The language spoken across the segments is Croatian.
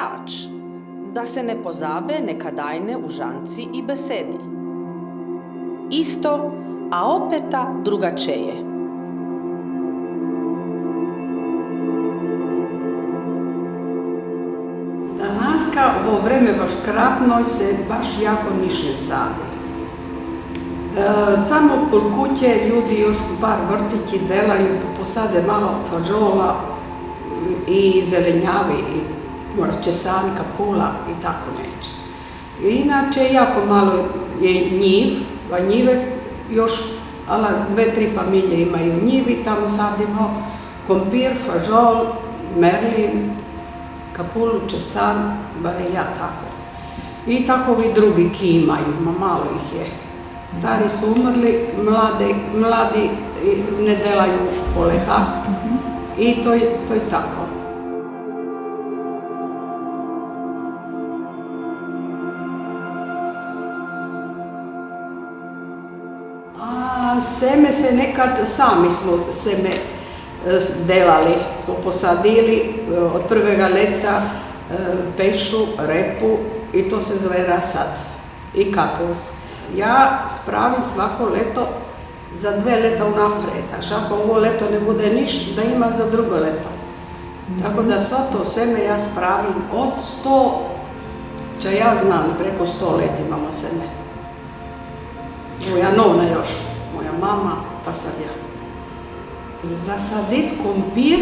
sač, da se ne pozabe nekadajne užanci i besedi. Isto, a opeta drugačeje. Danaska vo vreme vaškrapnoj se baš jako niš ne sadi. Samo pol kuće ljudi još bar vrtići delaju, posade malo fažola i zelenjavi, i česani, kapula i tako neće. Inače, jako malo je njiv, a njive još, ali 2-3 familije imaju njivi, tamo sadimo krompir, fažol, merlin, kapulu, česan, bar i ja tako. I takovi drugi ki imaju, malo ih je. Stari su umrli, mladi ne delaju poleha i to je tako. A seme se nekad sami smo seme delali, smo posadili od prvega leta pešu, repu i to se zove rasad i kapus. Ja spravim svako leto za 2 leta unapred, až ako ovo leto ne bude niš, da ima za drugo leto. Tako da svo to seme ja spravim od 100, če ja znam, preko 100 let imamo seme. Moja nona još, moja mama, pa sad ja. Zasadit krompir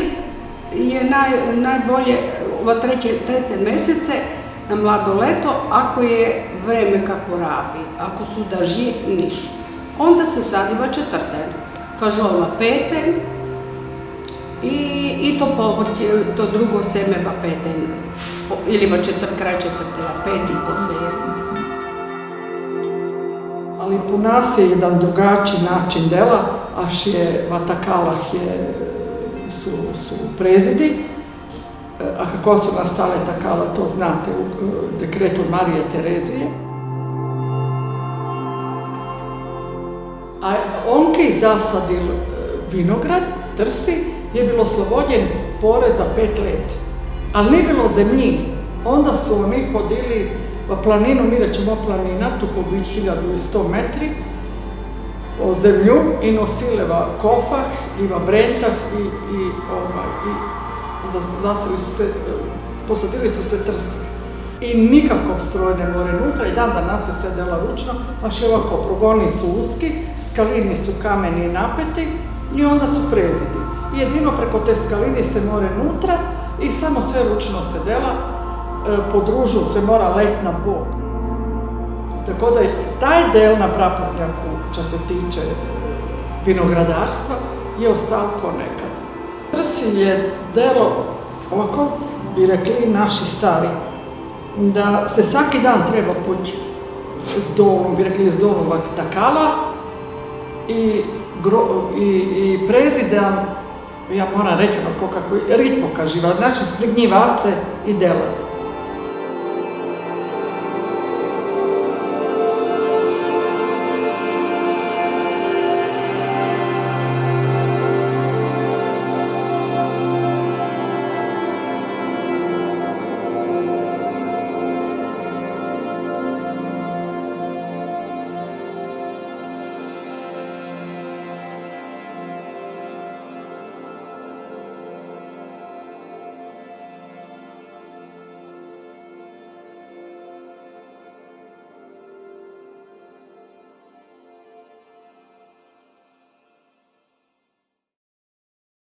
je najbolje ova 3. mesece na mlado leto, ako je vreme kako rabi, ako su dažji, niš. Onda se sadi va 4. fažol va 5. i to povrće, to drugo seme va 5. ili va kraj 4. va 5. poseje. Ali po nas je jedan drugačiji način dela, až je v Atakalah su prezidi. A kako su nastale Atakala, to znate u dekretu Marije Terezije. A onki zasadil vinograd, trsi, je bilo oslobodjen porez za 5 let. Ali nije bilo zemlji. Onda su oni hodili v planinu, mi rečemo planina, tu po 1100 metri, po zemlju i nosile v kofah i v brentah i zasili su se, posadili su se trsi. I nikakav stroj ne more nutra i dan danas se dela ručno, až je ovako, progoni su uski, skalini su kameni napeti i onda su prezidi. I jedino preko te skalini se more nutra i samo sve ručno se dela, po družu se mora let na bok. Tako da taj del na Prapornjaku, čo se tiče vinogradarstva, je ostao ko nekad. Trsi je delo, ovako bi rekli naši stari, da se svaki dan treba poći s dolom, bi rekli s dolom Atakala i prezidan, ja moram reći onako kako ritmo kaživa, znači sprignjivace i delati.